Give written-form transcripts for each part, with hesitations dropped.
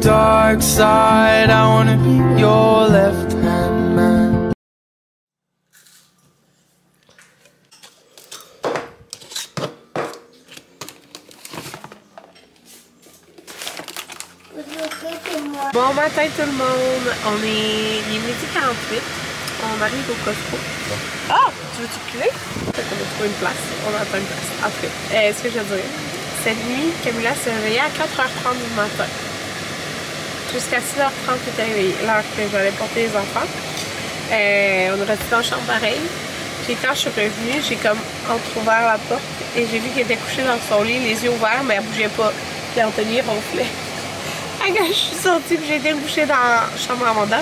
dark side. I wanna be your left hand man. Bon matin tout le monde, il est midi 48, on arrive au Costco. Ah! Tu veux-tu reculer? Peut-être qu'on va trouver une place, on attend une place. En tout cas, ce que je veux dire, cette nuit, Camilla s'est réveillée à 4h30 du matin. Jusqu'à 6h30, elle était réveillée, l'heure que j'allais porter les enfants. On est resté dans la chambre pareil. Puis quand je suis revenue, j'ai comme entrouvert la porte et j'ai vu qu'elle était couchée dans son lit, les yeux ouverts, mais elle bougeait pas. Puis Anthony ronflait. Quand je suis sortie, j'ai été couchée dans la chambre à Amanda.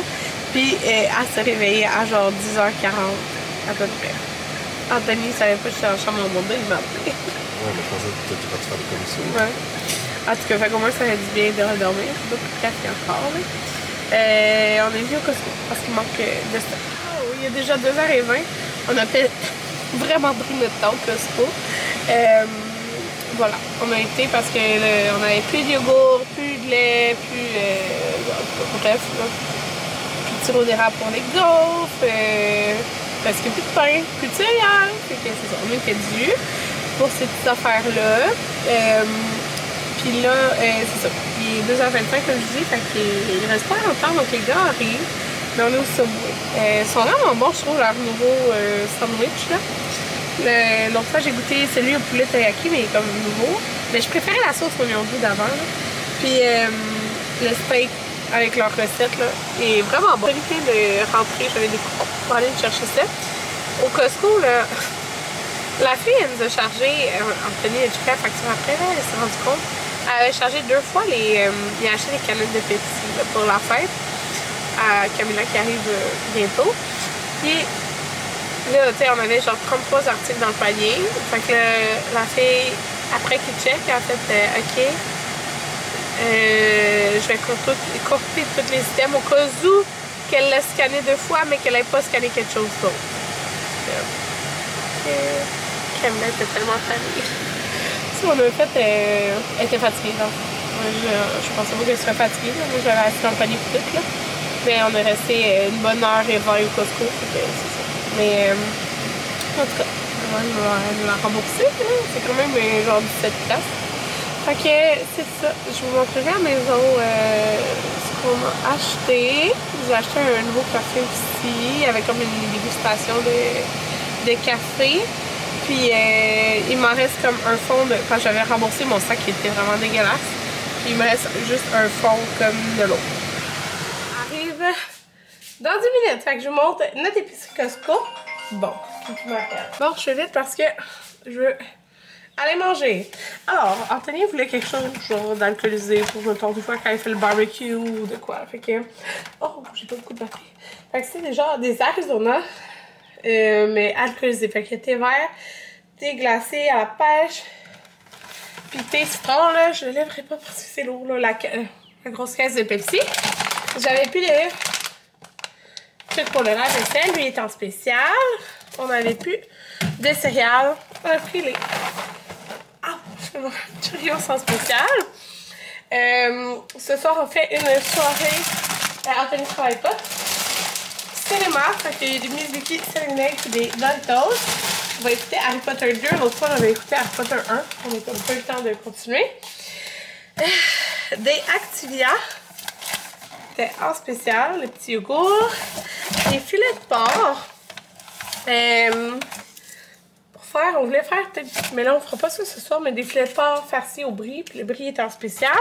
Puis elle s'est réveillée à genre 10h40 à peu près. Anthony savait pas que j'étais dans la chambre à Amanda, il m'a appelé. Ouais, mais je pensais que tu étais parti faire des commissions. Ouais. En tout cas, fait qu'au moins ça fait du bien de redormir. Pas plus de café encore. Là. On est venu au Costco parce qu'il manque de stock. Oh, il y a déjà 2h20. On a fait vraiment pris notre temps au Costco. Voilà, on a été parce que on avait plus de yogourt, plus de lait, plus bref, là, plus de sirop d'érable pour les gaufres, presque plus de pain, plus de céréales. Fait que c'est ça, on était dû pour ces petites affaires-là. Puis là, c'est ça, il est 2h25 comme je dis, fait qu'il reste pas longtemps, donc les gars arrivent, mais on est au Subway. Ils sont vraiment bons, je trouve, leur nouveau sandwich là. L'autre fois j'ai goûté celui au poulet teriyaki mais il est comme nouveau, mais je préférais la sauce oignon doux d'avant. Puis le steak avec leur recette là est vraiment bon. J'ai évité de rentrer, j'avais des coupons pour aller me chercher ça. Au Costco là, la fille elle nous a chargé, Anthony a checké la facture après là, elle s'est rendue compte, elle avait chargé 2 fois il a acheté des canettes de Pepsi là, pour la fête à Camilla qui arrive bientôt. Puis là, tu sais, on avait genre 33 articles dans le panier. Fait que la fille, après qu'il check, elle a fait OK, je vais copier tous les items au cas où qu'elle l'a scanné 2 fois, mais qu'elle n'ait pas scanné quelque chose d'autre. Camilla était tellement fatiguée. Si on a fait, elle était fatiguée. Donc. Je pensais pas qu'elle serait fatiguée. Là. Moi, j'avais assis dans le panier pour tout. Là. Mais on est resté une bonne heure et 20 au Costco. C'est ça. Mais en tout cas, elle nous l'a remboursé, c'est quand même genre 17 piastres. Fait que c'est ça, je vous montrerai à la maison ce qu'on a acheté. J'ai acheté un nouveau café aussi, avec comme une dégustation de café. Puis il m'en reste comme un fond de... Quand j'avais remboursé mon sac qui était vraiment dégueulasse, puis il me reste juste un fond comme de l'eau. Arrive dans 10 minutes, fait que je vous montre notre épicerie Costco. Bon, bon, je fais vite parce que je veux aller manger. Alors, Anthony voulait quelque chose genre d'alcoolisé pour mettons des fois quand il fait le barbecue ou de quoi. Fait que, oh, j'ai pas beaucoup de batterie. Fait que c'est déjà des Arizona, mais alcoolisé. Fait que thé vert, thé glacé à la pêche, puis thé citron là, je le lèverai pas parce que c'est lourd là, la grosse caisse de Pepsi. J'avais plus de trucs pour le lave-vaisselle, lui est en spécial. On avait plus de céréales. On a pris les Cheerios en spécial. Ce soir, on fait une soirée. Anthony ne travaille pas. Cinéma, fait qu'il y a des Mizuki, Serenade et des Doritos. On va écouter Harry Potter 2. L'autre fois, on avait écouté Harry Potter 1. On n'a comme pas eu le temps de continuer. Des Activia. C'était en spécial, le petit yogourt. Des filets de porc. On voulait faire peut-être, mais là on fera pas ça ce soir, mais des filets de porc farcis au brie, puis le brie est en spécial.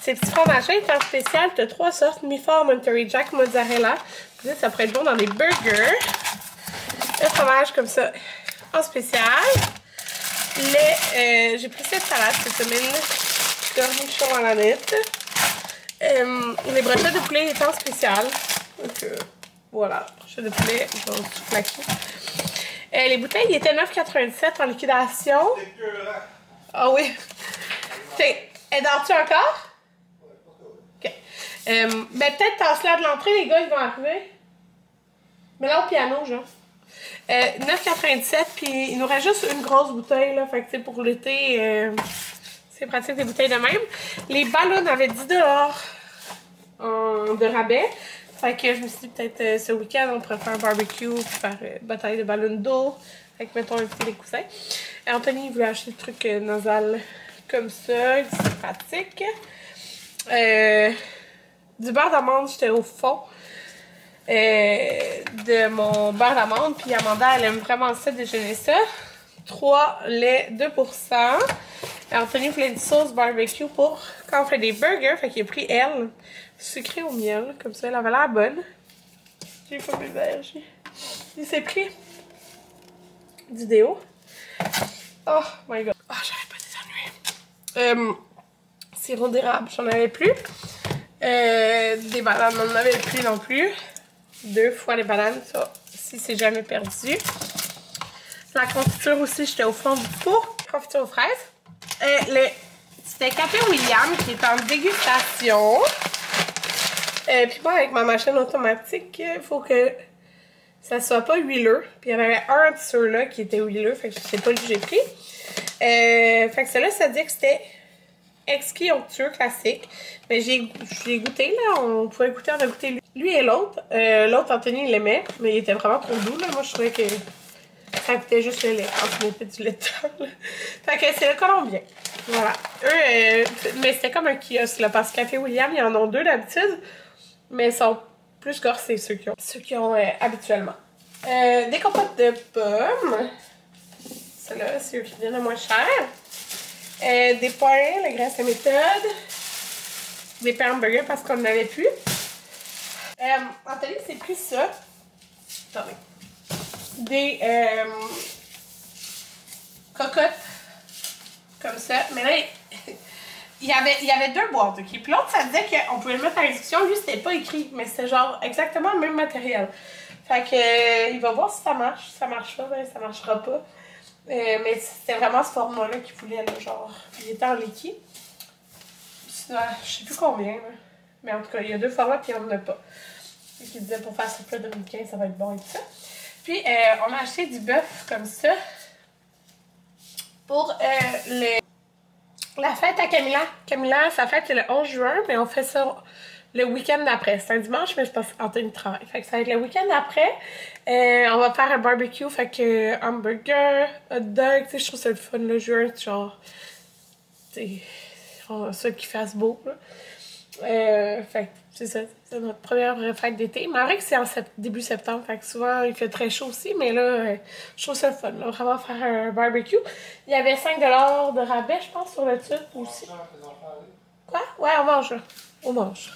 Ces petits fromages est en spécial, tu as 3 sortes, mi-fort, Monterey Jack, mozzarella. Puis là, ça pourrait être bon dans des burgers. Le fromage comme ça, en spécial. J'ai pris cette salade cette semaine, cornichons à la nette. Les brochettes de poulet étaient en spécial. Donc voilà, brochettes de poulet, ils vont tout claquer. Les bouteilles étaient 9,97 en liquidation. Ah oui. Elle dort-tu encore? Ok. Ben peut-être tasse-la de l'entrée, les gars, ils vont arriver. Mais là au piano, genre. 9,97, puis il nous reste juste une grosse bouteille, là. Fait que pour l'été, c'est pratique des bouteilles de même. Les ballons avaient 10 $. de rabais. Fait que je me suis dit peut-être ce week-end on pourrait faire un barbecue, puis faire bataille de ballons d'eau, avec mettons inviter les cousins. Et Anthony il voulait acheter des trucs nasal comme ça, c'est pratique. Du beurre d'amande, j'étais au fond de mon beurre d'amande, puis Amanda elle aime vraiment ça, déjeuner ça. 3 laits 2%. Et Anthony voulait une sauce barbecue pour quand on fait des burgers, fait qu'il a pris elle. Sucré au miel, comme ça, elle avait l'air bonne. J'ai pas mes allergies. Il s'est pris du déo. Oh my god. Oh, j'arrête pas d'éternuer. Sirop d'érable, j'en avais plus. Des bananes, on n'en avait plus non plus. 2 fois les bananes, ça, si c'est jamais perdu. La confiture aussi, j'étais au fond du four. Confiture aux fraises. C'était Café William qui est en dégustation. Puis moi, avec ma machine automatique, il faut que ça soit pas huileux. Puis il y en avait un de ceux-là qui était huileux, fait que je sais pas que j'ai pris. Fait que celui-là, ça dit que c'était exquis onctueux classique. Mais j'ai goûté, là. On pouvait goûter, on a goûté lui et l'autre. L'autre, Anthony, il l'aimait, mais il était vraiment trop doux, là. Moi, je trouvais que ça goûtait juste le lait. On mettait du lait dedans, là. Fait que c'est le colombien. Voilà. Eux, mais c'était comme un kiosque, là, parce que Café William, ils en ont 2 d'habitude. Mais ils sont plus corsés, ceux qui ont habituellement. Des compotes de pommes. Ceux-là, c'est eux qui viennent le moins cher. Des pains, le graisse et méthode. Des pains hamburgers parce qu'on n'en avait plus. Anthony s'est pris ça. Attendez. Des cocottes. Comme ça. Mais là, il y avait 2 boîtes, ok? Puis l'autre, ça disait qu'on pouvait le mettre à l'exécution. Lui, c'était pas écrit, mais c'était genre exactement le même matériel. Fait que, il va voir si ça marche. Si ça marche pas, ben ça marchera pas. Mais c'était vraiment ce format-là qu'il voulait, là, genre. Il était en liquide. Sinon, je sais plus combien, là. Mais en tout cas, il y a 2 formats, puis il n'y en a pas. Et qui disait pour faire ce plat dominicain, ça va être bon et tout ça. Puis, on a acheté du bœuf comme ça. Pour la fête à Camilla. Camilla, sa fête c'est le 11 juin, mais on fait ça le week-end d'après. C'est un dimanche, mais je pense qu'Anthony travaille. Fait que ça va être le week-end d'après. On va faire un barbecue, fait que hamburger, hot dog, tu sais, je trouve ça le fun le juin, genre, tu sais, on souhaite qu'il fasse beau, là. Fait que c'est ça, c'est notre première vraie fête d'été. Mais vrai que c'est en début septembre, fait que souvent il fait très chaud aussi, mais là, je trouve ça le fun, là, vraiment faire un barbecue. Il y avait 5$ de rabais, je pense, sur le truc aussi. Quoi? Ouais, on mange, là. On mange.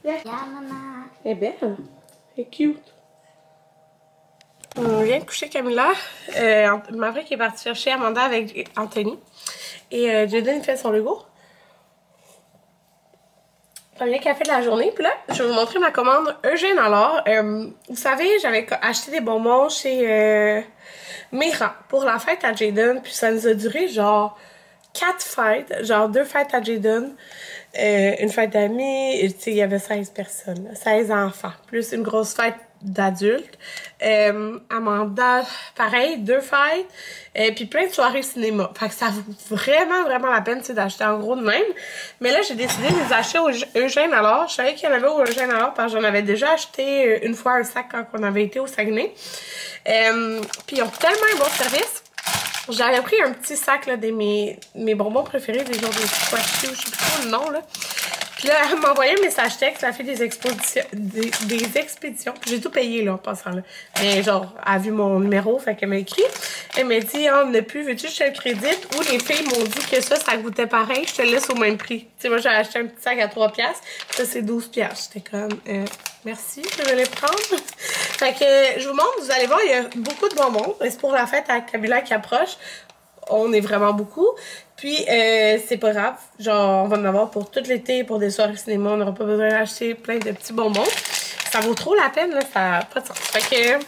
Yeah. Maman. Elle est belle. Elle est cute. On vient de coucher Camilla. Maverick est parti chercher Amanda avec Anthony. Et Jaden fait son Lego. Premier café de la journée. Puis là, je vais vous montrer ma commande Eugène alors. Vous savez, j'avais acheté des bonbons chez Mira pour la fête à Jaden. Puis ça nous a duré genre 4 fêtes. Genre 2 fêtes à Jaden. Une fête d'amis. Tu sais, il y avait 16 personnes. 16 enfants. Plus une grosse fête d'adultes. Amanda, pareil, 2 fêtes. Puis plein de soirées cinéma. Fait que ça vaut vraiment, vraiment la peine d'acheter en gros de même. Mais là, j'ai décidé de les acheter au Eugène alors. Je savais qu'il y en avait au Eugène alors parce que j'en avais déjà acheté une fois un sac quand on avait été au Saguenay. Puis ils ont tellement un bon service. J'avais pris un petit sac là, de mes bonbons préférés, des genres de squashy ou je sais plus trop le nom là. Puis là, elle m'a envoyé un message texte, ça a fait des expéditions. J'ai tout payé là en passant là. Mais genre, elle a vu mon numéro, fait qu'elle m'a écrit. Elle m'a dit, oh, on n'a plus, veux-tu que je te le crédite? Ou les filles m'ont dit que ça goûtait pareil, je te le laisse au même prix. Tu sais, moi j'ai acheté un petit sac à 3$, ça c'est 12$. J'étais comme, merci, je vais les prendre. Fait que je vous montre, vous allez voir, il y a beaucoup de bonbons. C'est pour la fête à Camilla qui approche. On est vraiment beaucoup. Puis, c'est pas grave. Genre, on va en avoir pour tout l'été, pour des soirées cinéma. On n'aura pas besoin d'acheter plein de petits bonbons. Ça vaut trop la peine, là. Ça n'a pas de sens. Fait que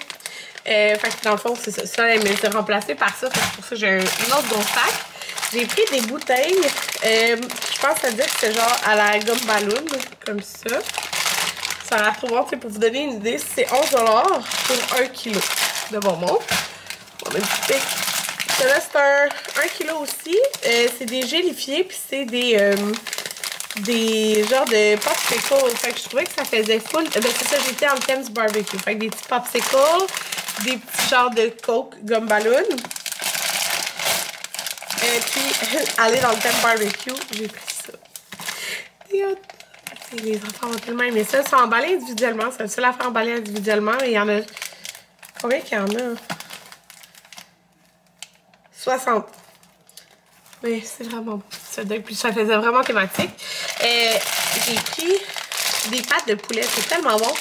dans le fond, c'est ça. Ça, elle m'a été remplacée par ça. C'est pour ça que j'ai un autre gros sac. J'ai pris des bouteilles. Je pense à dire que c'est genre à la gomme ballon, comme ça. Ça a trop bon, pour vous donner une idée, c'est 11$ pour 1 kg de bonbons. On a une petite pique. Là, c'est un kilo aussi. C'est des gélifiés, puis c'est des des genres de popsicles. Fait que je trouvais que ça faisait full. Ben c'est ça, j'étais en thème du barbecue. Fait que des petits popsicles, des petits genres de Coke gomme ballon. Et puis, aller dans le thème barbecue, j'ai pris ça. Les enfants ont tellement aimé ça. Ils sont emballés individuellement. C'est le seul à faire emballer individuellement. Et il y en a... Combien qu'il y en a? 60. Oui, c'est vraiment bon. Puis ça faisait vraiment thématique. J'ai pris des pâtes de poulet. C'est tellement bon.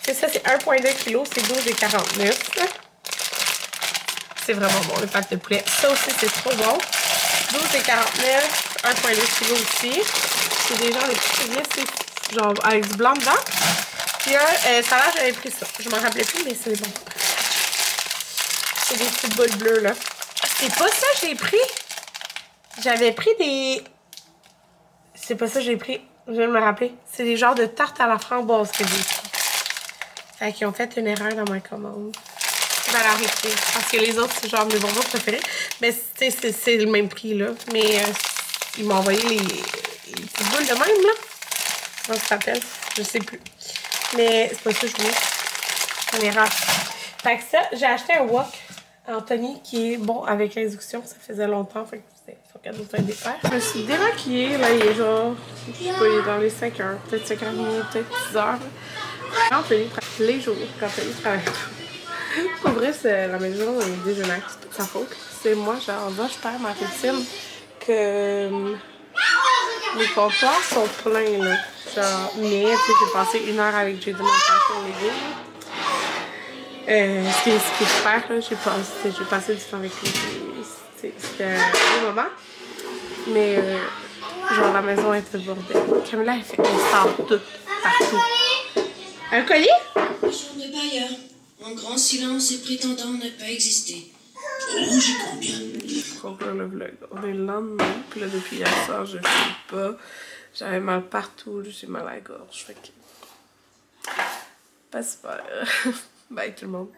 C'est ça, c'est 1,2 kg. C'est 12,49. C'est vraiment bon, les pâtes de poulet. Ça aussi, c'est trop bon. 12,49. 1,2 kg aussi. C'est des genres de petits billets. C'est genre avec du blanc dedans. Puis ça là, j'avais pris ça. Je m'en rappelais plus, mais c'est bon. C'est des petites boules bleues, là. C'est pas ça que j'ai pris. J'avais pris des... C'est pas ça que j'ai pris. Je viens de me rappeler. C'est des genres de tartes à la framboise que j'ai pris. Fait qu'ils ont fait une erreur dans ma commande. Je vais l'arrêter. Parce que les autres, c'est genre mes bonbons préférés. Mais c'est le même prix, là. Mais ils m'ont envoyé les petites boules de même, là. Comment ça s'appelle? Je sais plus. Mais c'est pas ça que je voulais. C'est une erreur. Fait que ça, j'ai acheté un wok Anthony qui est bon avec réduction. Ça faisait longtemps. Fait que c'était son cadeau de départ. Je me suis démaquillée. Là, il est genre, je sais pas, il est dans les 5 heures. Peut-être 5h30, peut-être 6 heures. Anthony travaille les jours. Quand Anthony travaille. Pour vrai, c'est la maison déjeuner. C'est pas de sa faute. C'est moi, genre, là, je perds ma routine. Que les comptoirs sont pleins, là. Genre, mais, tu sais, j'ai passé 1 heure avec J.D. mon père pour l'aider. Ce qui est super, là, j'ai passé du temps avec lui. C'était un beau moment. Mais, genre, la maison était le bordel. Camilla, elle sort tout, partout. Un colis? Les jours de bailleur, en grand silence et prétendant ne pas exister. J'ai combien? Je conclure le vlog. On est le lendemain, puis là, depuis hier soir, je ne fais pas. J'avais mal partout, j'ai mal à la gorge. Fait que... Pas super. Bye tout le monde.